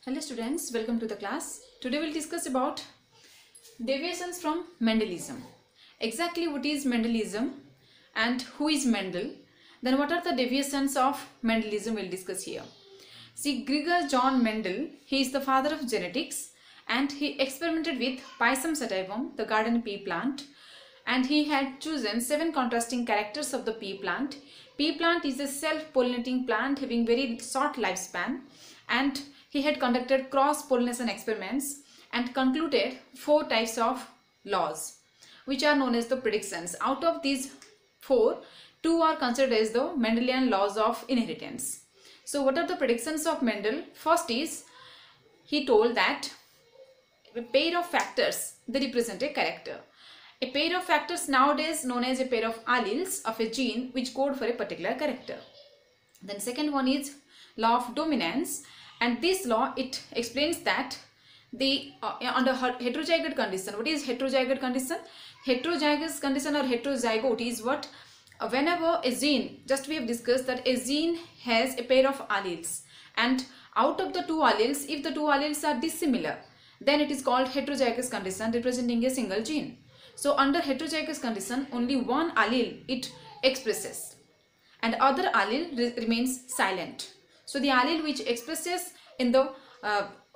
Hello students, welcome to the class. Today we'll discuss about deviations from Mendelism. Exactly what is Mendelism and who is Mendel? Then what are the deviations of Mendelism we'll discuss here. See, Gregor John Mendel, he is the father of genetics and he experimented with Pisum sativum, the garden pea plant, and he had chosen 7 contrasting characters of the pea plant. Pea plant is a self-pollinating plant having very short lifespan, and he had conducted cross-pollination experiments and concluded 4 types of laws, which are known as the predictions. Out of these 4, 2 are considered as the Mendelian laws of inheritance. So what are the predictions of Mendel? First is, he told that a pair of factors, they represent a character. A pair of factors nowadays known as a pair of alleles of a gene which code for a particular character. Then second one is law of dominance, and this law, it explains that the under heterozygote condition. What is heterozygote condition? Heterozygous condition or heterozygote is what, whenever a gene, just we have discussed that a gene has a pair of alleles, and out of the 2 alleles, if the 2 alleles are dissimilar, then it is called heterozygous condition representing a single gene. So under heterozygous condition, only one allele it expresses and other allele remains silent. So the allele which expresses in the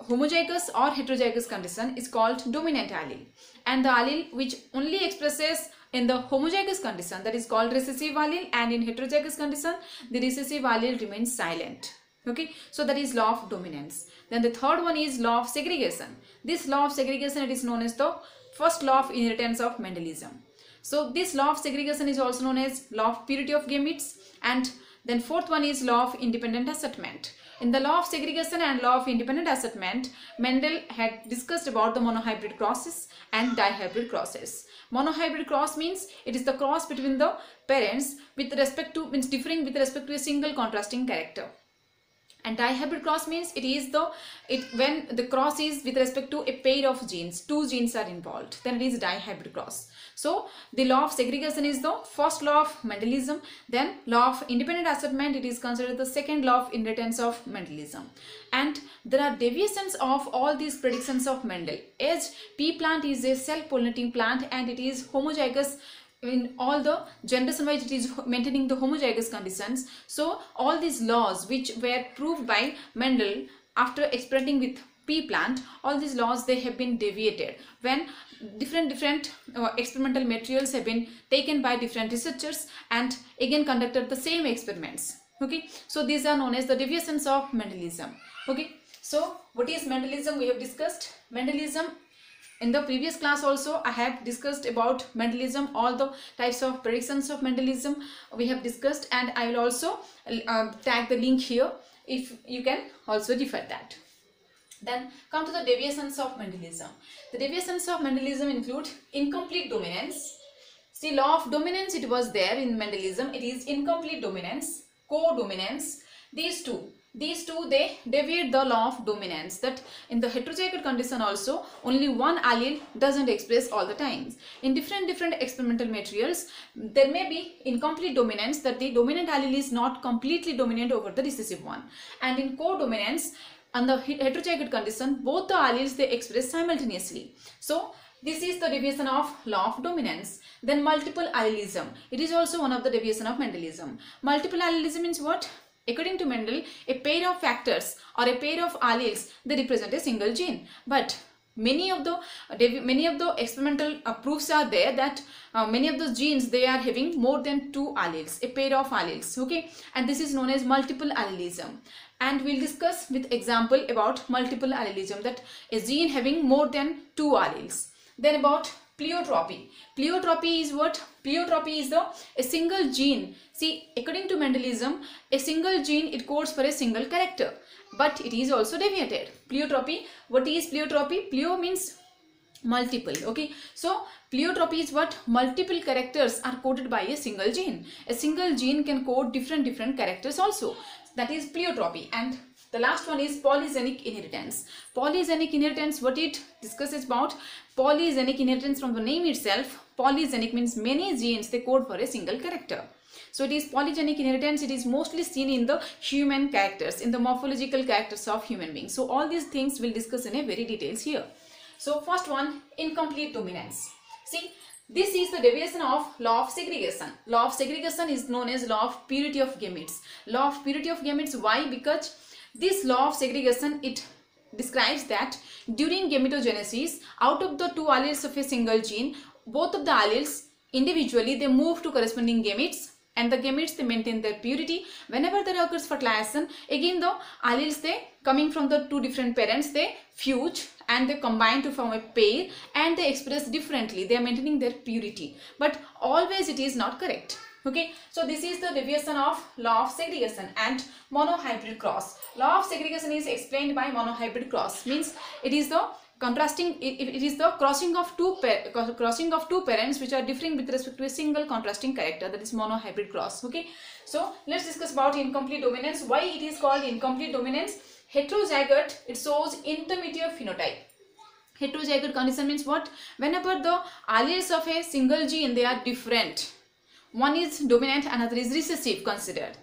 homozygous or heterozygous condition is called dominant allele, and the allele which only expresses in the homozygous condition, that is called recessive allele, and in heterozygous condition the recessive allele remains silent. Okay, so that is law of dominance. Then the third one is law of segregation. This law of segregation, it is known as the first law of inheritance of Mendelism. So this law of segregation is also known as law of purity of gametes, and then fourth one is law of independent assortment. In the law of segregation and law of independent assortment, Mendel had discussed about the monohybrid crosses and dihybrid crosses. Monohybrid cross means it is the cross between the parents with respect to, means differing with respect to a single contrasting character. And dihybrid cross means it is when the cross is with respect to a pair of genes, 2 genes are involved, then it is dihybrid cross. So the law of segregation is the first law of Mendelism. Then law of independent assortment, it is considered the second law of inheritance of Mendelism. And there are deviations of all these predictions of Mendel, as pea plant is a self-pollinating plant and it is homozygous in all the generation wise, it is maintaining the homozygous conditions. So all these laws which were proved by Mendel after experimenting with pea plant, all these laws, they have been deviated when different experimental materials have been taken by different researchers and again conducted the same experiments. Okay, so these are known as the deviations of Mendelism. Okay, so what is Mendelism? We have discussed Mendelism. In the previous class also I have discussed about Mendelism, all the types of predictions of Mendelism we have discussed, and I will also tag the link here if you can also refer that. Then come to the deviations of Mendelism. The deviations of Mendelism include incomplete dominance. See, law of dominance, it was there in Mendelism. It is incomplete dominance, co-dominance. These two they deviate the law of dominance, that in the heterozygote condition also only one allele doesn't express all the times. In different experimental materials there may be incomplete dominance, that the dominant allele is not completely dominant over the recessive one, and in co-dominance and the heterozygote condition both the alleles they express simultaneously. So this is the deviation of law of dominance. Then multiple allelism, it is also one of the deviation of Mendelism. Multiple allelism means what? According to Mendel, a pair of factors or a pair of alleles, they represent a single gene. But many of the experimental proofs are there that many of those genes, they are having more than 2 alleles, a pair of alleles. Okay, and this is known as multiple allelism. And we'll discuss with example about multiple allelism, that a gene having more than 2 alleles. Then about pleiotropy. Pleiotropy is what? Pleiotropy is a single gene. See, according to Mendelism, a single gene, it codes for a single character, but it is also deviated. Pleiotropy, what is pleiotropy? Pleo means multiple. Okay, so pleiotropy is what? Multiple characters are coded by a single gene. A single gene can code different characters also. That is pleiotropy. And the last one is polygenic inheritance. Polygenic inheritance, what it discusses about? Polygenic inheritance, from the name itself, polygenic means many genes, they code for a single character. So it is polygenic inheritance. It is mostly seen in the human characters, in the morphological characters of human beings. So all these things we'll discuss in a very details here. So first one, incomplete dominance. See, this is the deviation of law of segregation. Law of segregation is known as law of purity of gametes. Law of purity of gametes. Why? Because this law of segregation, it describes that during gametogenesis, out of the two alleles of a single gene, both of the alleles individually they move to corresponding gametes, and the gametes they maintain their purity. Whenever there occurs fertilization, again the alleles they coming from the two different parents they fuse and they combine to form a pair, and they express differently. They are maintaining their purity, but always it is not correct. Okay, so this is the deviation of law of segregation. And monohybrid cross. Law of segregation is explained by monohybrid cross. Means it is the contrasting. It is the crossing of two parents which are differing with respect to a single contrasting character. That is monohybrid cross. Okay, so let's discuss about incomplete dominance. Why it is called incomplete dominance? Heterozygote, it shows intermediate phenotype. Heterozygote condition means what? Whenever the alleles of a single gene they are different, one is dominant, another is recessive considered.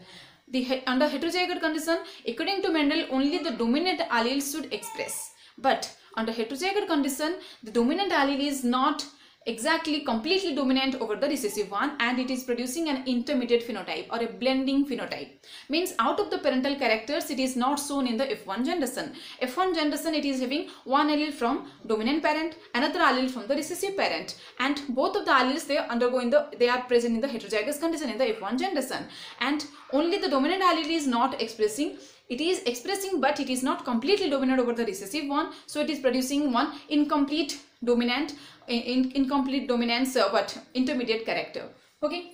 Under heterozygote condition, according to Mendel, only the dominant allele should express. But under heterozygote condition, the dominant allele is not exactly completely dominant over the recessive one, and it is producing an intermediate phenotype or a blending phenotype. Means out of the parental characters, it is not shown in the F1 generation. F1 generation, it is having one allele from dominant parent, another allele from the recessive parent, and both of the alleles they are present in the heterozygous condition in the F1 generation, and only the dominant allele is not expressing. It is expressing, but it is not completely dominant over the recessive one, so it is producing one incomplete dominant, incomplete dominance, but intermediate character. Okay,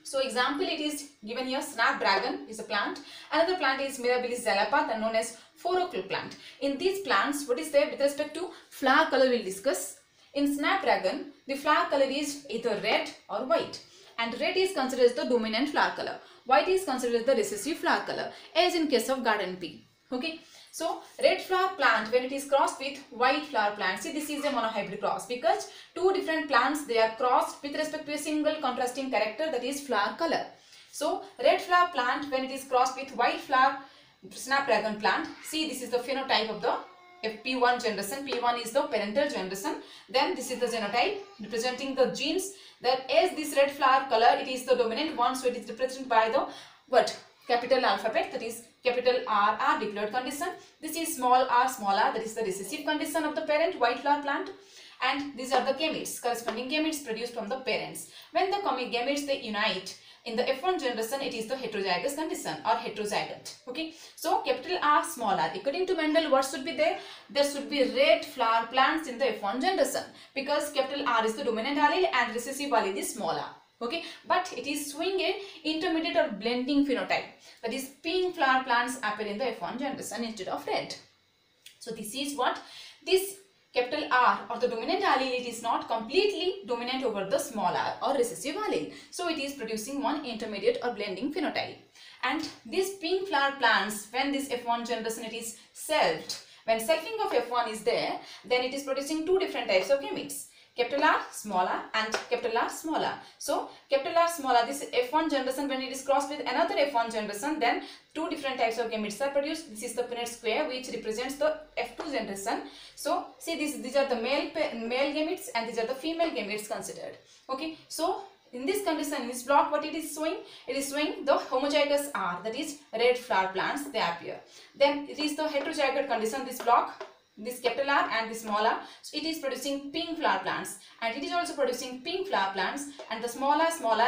so example it is given here. Snapdragon is a plant. Another plant is Mirabilis zalapa, and known as foracle plant. In these plants, what is there with respect to flower color we'll discuss. In Snapdragon, the flower color is either red or white, and red is considered as the dominant flower color. White is considered as the recessive flower color, as in case of garden pea. Okay, so red flower plant when it is crossed with white flower plant, see this is a monohybrid cross, because two different plants they are crossed with respect to a single contrasting character, that is flower color. So red flower plant when it is crossed with white flower Snapdragon plant, see this is the phenotype of the P1 generation. P1 is the parental generation. Then this is the genotype representing the genes, that as this red flower color it is the dominant one, so it is represented by the what? Capital alphabet, that is capital RR diploid condition. This is small r, that is the recessive condition of the parent white flower plant, and these are the gametes, corresponding gametes produced from the parents. When the gametes they unite in the F1 generation, it is the heterozygous condition or heterozygote. Okay, so capital R, small r. According to Mendel, what should be there? There should be red flower plants in the F1 generation, because capital R is the dominant allele and recessive allele is small r. Okay, but it is showing a intermediate or blending phenotype, that is pink flower plants appear in the F1 generation instead of red. So this is what this capital R or the dominant allele, it is not completely dominant over the small r or recessive allele, so it is producing one intermediate or blending phenotype. And these pink flower plants, when this F1 generation it is selfed, when selfing of F1 is there, then it is producing two different types of gametes, capital R smaller and capital R smaller. So capital R smaller, this F1 generation when it is crossed with another F1 generation, then two different types of gametes are produced. This is the Punnett square which represents the F2 generation. So see these are the male gametes and these are the female gametes considered. Okay, so in this condition, in this block, what it is showing? It is showing the homozygous R, that is red flower plants they appear. Then it is the heterozygote condition, this block, this capital R and this small r, so it is producing pink flower plants, and it is also producing pink flower plants, and the smaller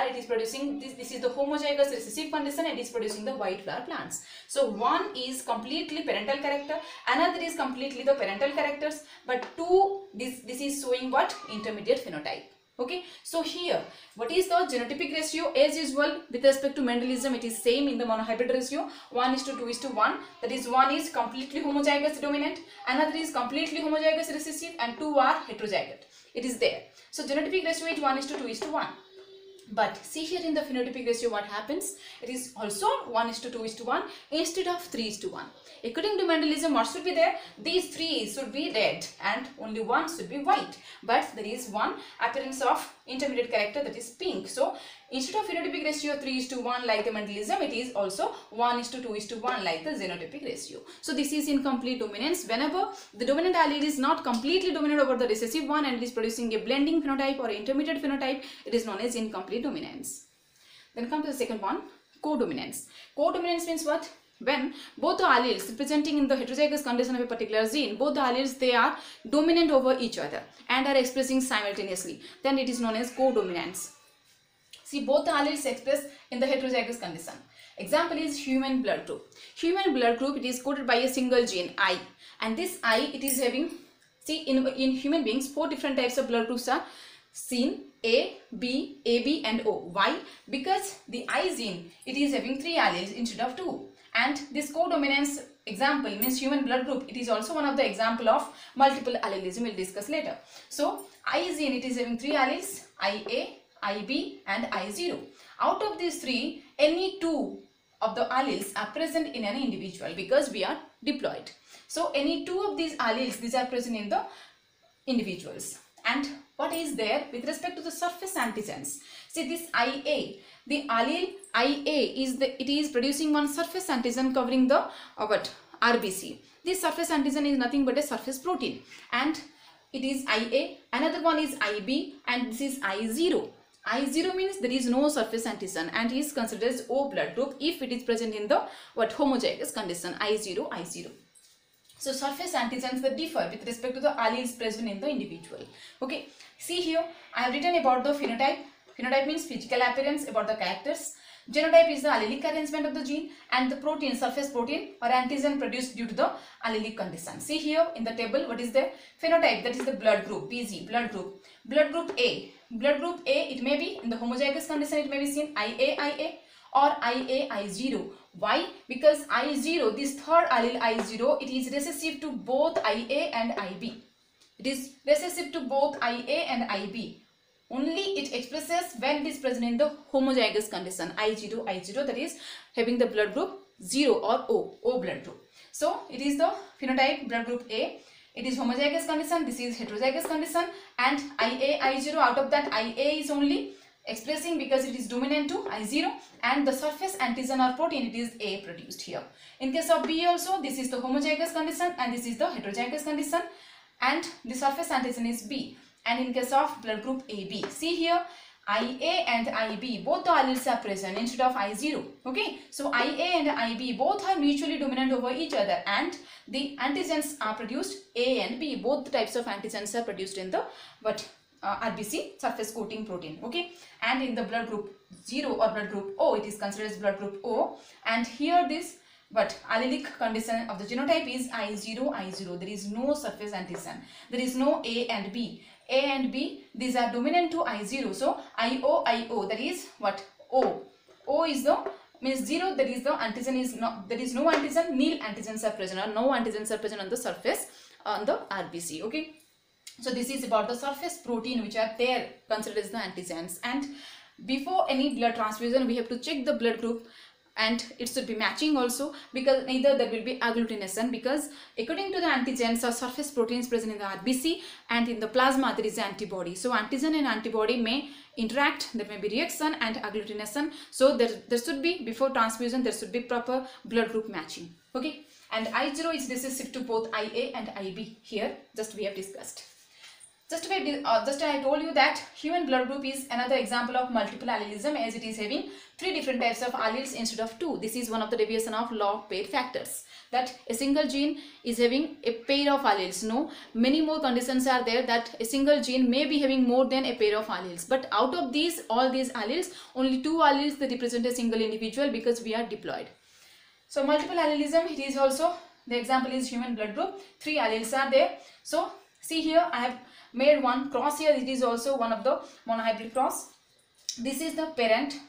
it is producing this is the homozygous recessive condition, and it is producing the white flower plants. So one is completely parental character, another is completely the parental characters, but two, this is showing what? Intermediate phenotype. Okay, so here what is the genotypic ratio? As usual with respect to Mendelism, it is same in the monohybrid ratio, 1:2:1, that is one is completely homozygous dominant, another is completely homozygous recessive, and two are heterozygote. It is there. So genotypic ratio is 1:2:1. But see here in the phenotypic ratio what happens? It is also 1:2:1 instead of 3:1. According to Mendelism, what should be there? These three should be red and only one should be white. But there is one appearance of intermediate character, that is pink. So Instead of phenotypic ratio 3:1 like the Mendelism, it is also 1:2:1 like the genotypic ratio. So this is incomplete dominance. Whenever the dominant allele is not completely dominant over the recessive one and it is producing a blending phenotype or intermediate phenotype, it is known as incomplete dominance. Then come to the second one, codominance. Codominance means what? When both the alleles presenting in the heterozygous condition of a particular gene, both the alleles, they are dominant over each other and are expressing simultaneously, then it is known as codominance. See, both the alleles express in the heterozygous condition. Example is human blood group. Human blood group, it is coded by a single gene I, and this I, it is having, see, in human beings 4 different types of blood groups are seen: A, B, AB and O. Why? Because the I gene, it is having 3 alleles instead of 2. And this codominance example means human blood group, it is also one of the example of multiple allelism. We'll discuss later. So I gene, it is having 3 alleles: IA, IB and I0. Out of these 3, any 2 of the alleles are present in an individual because we are diploid. So any 2 of these alleles, these are present in the individuals. And what is there with respect to the surface antigens? See, this IA, the allele IA it is producing one surface antigen covering the RBC. This surface antigen is nothing but a surface protein, and it is IA. Another one is IB, and this is I0. I0 means there is no surface antigen and is considered as O blood group if it is present in the homozygous condition I0. So surface antigens, they differ with respect to the alleles present in the individual. Okay, see here I have written about the phenotype. Phenotype means physical appearance, about the characters. Genotype is the allelic arrangement of the gene, and the protein, surface protein or antigen produced due to the allelic condition. See here in the table what is the phenotype, that is the blood group, BG, blood group. Blood group A. Blood group A, it may be in the homozygous condition, it may be seen IA or IA-I0. Why? Because I0, this third allele I0, it is recessive to both IA and IB. It is recessive to both IA and IB. Only it expresses when it is present in the homozygous condition I0, that is having the blood group 0 or O blood group. So it is the phenotype blood group A. It is homozygous condition, this is heterozygous condition, and IA-I0, out of that IA is only expressing because it is dominant to I0, and the surface antigen or protein, it is A produced here. In case of B also, this is the homozygous condition and this is the heterozygous condition, and the surface antigen is B. And in case of blood group AB, see here IA and IB, both the alleles are present instead of I0. Okay, so IA and IB both are mutually dominant over each other, and the antigens are produced A and B. Both the types of antigens are produced in the RBC, surface coating protein. Okay, and in the blood group 0 or blood group O, it is considered as blood group O, and here this allelic condition of the genotype is I0. There is no surface antigen, there is no A and B. A and B, these are dominant to I0. So IO, that is what? O. O is the means 0, that is the antigen is not, there is no antigen, nil antigens are present, or no antigens are present on the surface on the RBC. Okay, so this is about the surface protein which are there considered as the antigens. And before any blood transfusion, we have to check the blood group, and it should be matching also, because neither there will be agglutination, because according to the antigens or surface proteins present in the RBC and in the plasma, there is antibody. So antigen and antibody may interact, there may be reaction and agglutination. So there should be, before transfusion, there should be proper blood group matching. Okay, and I0 is recessive to both IA and IB. Here just we have discussed. Just I told you that human blood group is another example of multiple allelism, as it is having 3 different types of alleles instead of 2. This is one of the deviation of log pair factors, that a single gene is having a pair of alleles. No, many more conditions are there that a single gene may be having more than a pair of alleles, but out of these, all these alleles, only 2 alleles that represent a single individual, because we are diploid. So multiple allelism, it is also, the example is human blood group, 3 alleles are there. So see here I have made one cross here. It is also one of the monohybrid cross. This is the parent.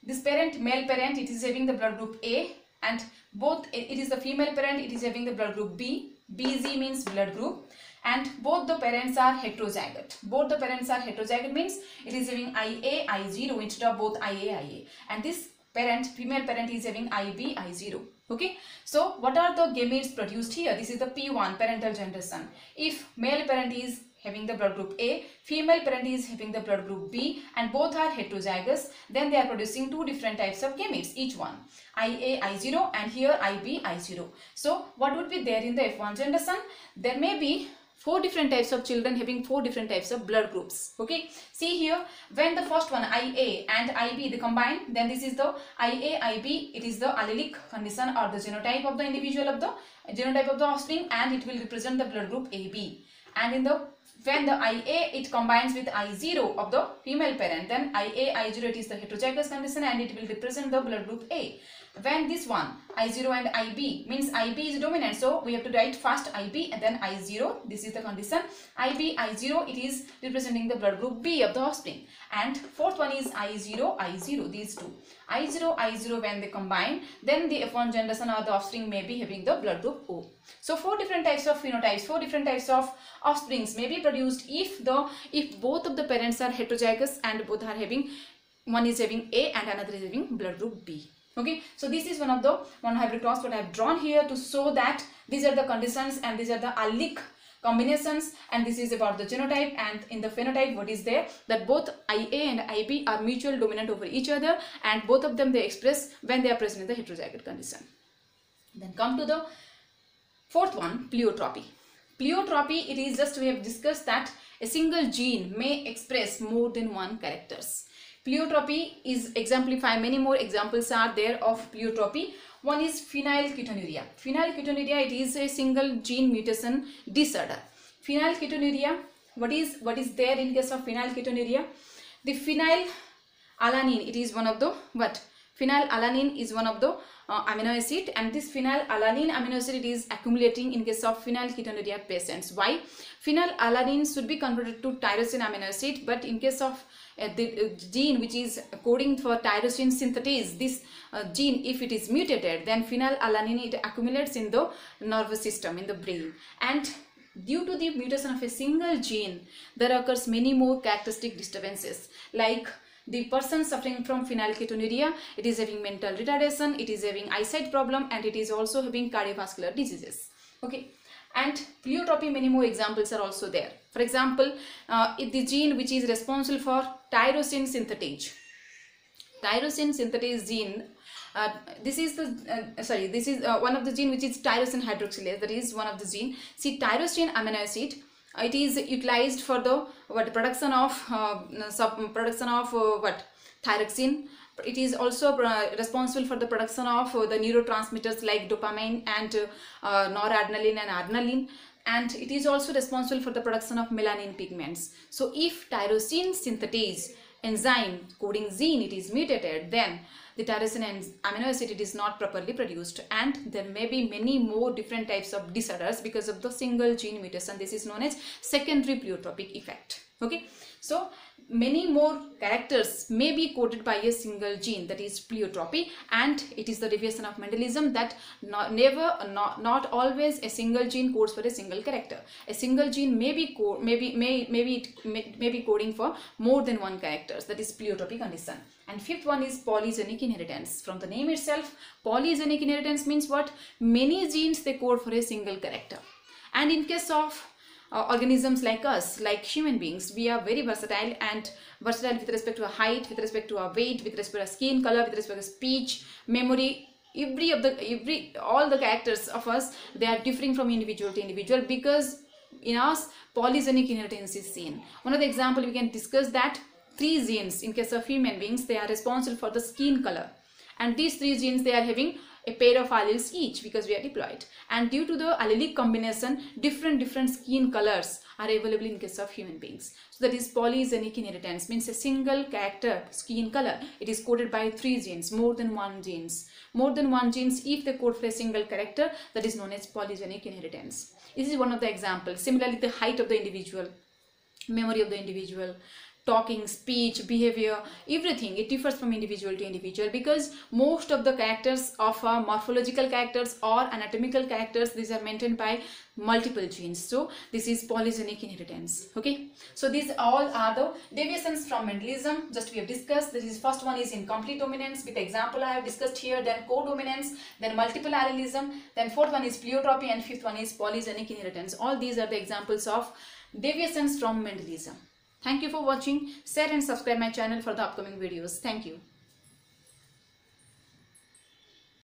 This parent, male parent, it is having the blood group A, and both, it is the female parent, it is having the blood group B. BZ means blood group, and both the parents are heterozygote. Both the parents are heterozygote means it is having IA, I0 instead of both IA, IA. And this parent, female parent, is having IB, I0. Okay, so what are the gametes produced here? This is the P1, parental generation. If male parent is having the blood group A, female parent is having the blood group B, and both are heterozygous, then they are producing two different types of gametes, each one IA, I0, and here IB, I0. So what would be there in the F1 generation? There may be four different types of children having four different types of blood groups. Okay, see here, when the first one IA and IB they combine, then this is the IA, IB, it is the allelic condition or the genotype of the individual, of the genotype of the offspring, and it will represent the blood group AB. And in the when the IA it combines with I0 of the female parent, then IA, I0 it is the heterozygous condition and it will represent the blood group A. When this one I0 and IB, means IB is dominant, so we have to write first IB and then I0, this is the condition. IB, I0, it is representing the blood group B of the offspring, and fourth one is I0, I0, these two I0, I0 when they combine, then the F1 generation or the offspring may be having the blood group O. So four different types of phenotypes, four different types of offsprings may be produced if both of the parents are heterozygous and both are having, one is having A and another is having blood group B. Okay, so this is one of the hybrid cross what I have drawn here to show that these are the conditions and these are the allelic combinations, and this is about the genotype, and in the phenotype what is there, that both IA and IB are mutual dominant over each other, and both of them they express when they are present in the heterozygous condition. Then come to the fourth one, pleiotropy. Pleiotropy, it is just, we have discussed that a single gene may express more than one characters. Pleiotropy is exemplified, many more examples are there of pleiotropy. One is phenylketonuria. Phenylketonuria, it is a single gene mutation disorder. Phenylketonuria, what is there in case of phenylketonuria? The phenylalanine, it is one of the phenylalanine is one of the amino acid, and this phenylalanine amino acid it is accumulating in case of phenylketonuria patients. Why? Phenylalanine should be converted to tyrosine amino acid, but in case of the gene which is coding for tyrosine synthetase, this gene, if it is mutated, then phenylalanine it accumulates in the nervous system, in the brain, and due to the mutation of a single gene there occurs many more characteristic disturbances, like the person suffering from phenylketonuria, it is having mental retardation, it is having eyesight problem, and it is also having cardiovascular diseases. Okay, and pleiotropy, many more examples are also there. For example, the gene which is responsible for tyrosine synthetase. Tyrosine synthetase gene, this is one of the gene which is tyrosine hydroxylase, that is one of the gene. See, tyrosine amino acid, it is utilized for the production of thyroxine. It is also responsible for the production of the neurotransmitters like dopamine and noradrenaline and adrenaline, and it is also responsible for the production of melanin pigments. So if tyrosine synthetase enzyme coding gene it is mutated, then the tyrosine amino acid it is not properly produced, and there may be many more different types of disorders because of the single gene mutation. This is known as secondary pleiotropic effect. Okay, so many more characters may be coded by a single gene, that is pleiotropy, and it is the deviation of Mendelism that not always a single gene codes for a single character. A single gene may be coding for more than one characters, that is pleiotropy condition. And fifth one is polygenic inheritance. From the name itself, polygenic inheritance means what? Many genes they code for a single character. And in case of organisms like us, like human beings, we are very versatile, and versatile with respect to our height, with respect to our weight, with respect to our skin color, with respect to speech, memory. All the characters of us, they are differing from individual to individual, because in us polygenic inheritance is seen. One of the example we can discuss that 3 genes in case of human beings, they are responsible for the skin color, and these 3 genes they are having a pair of alleles each because we are diploid, and due to the allelic combination different skin colors are available in case of human beings. So that is polygenic inheritance, means a single character skin color it is coded by 3 genes, more than one genes if they code for a single character, that is known as polygenic inheritance. This is one of the examples. Similarly, the height of the individual, memory of the individual, talking, speech, behavior, everything, it differs from individual to individual, because most of the characters of morphological characters or anatomical characters, these are maintained by multiple genes. So this is polygenic inheritance. Okay, so these all are the deviations from Mendelism. Just we have discussed. This is first one is incomplete dominance with example I have discussed here, then codominance, then multiple allelism, then fourth one is pleiotropy, and fifth one is polygenic inheritance. All these are the examples of deviations from Mendelism. Thank you for watching. Share and subscribe my channel for the upcoming videos. Thank you.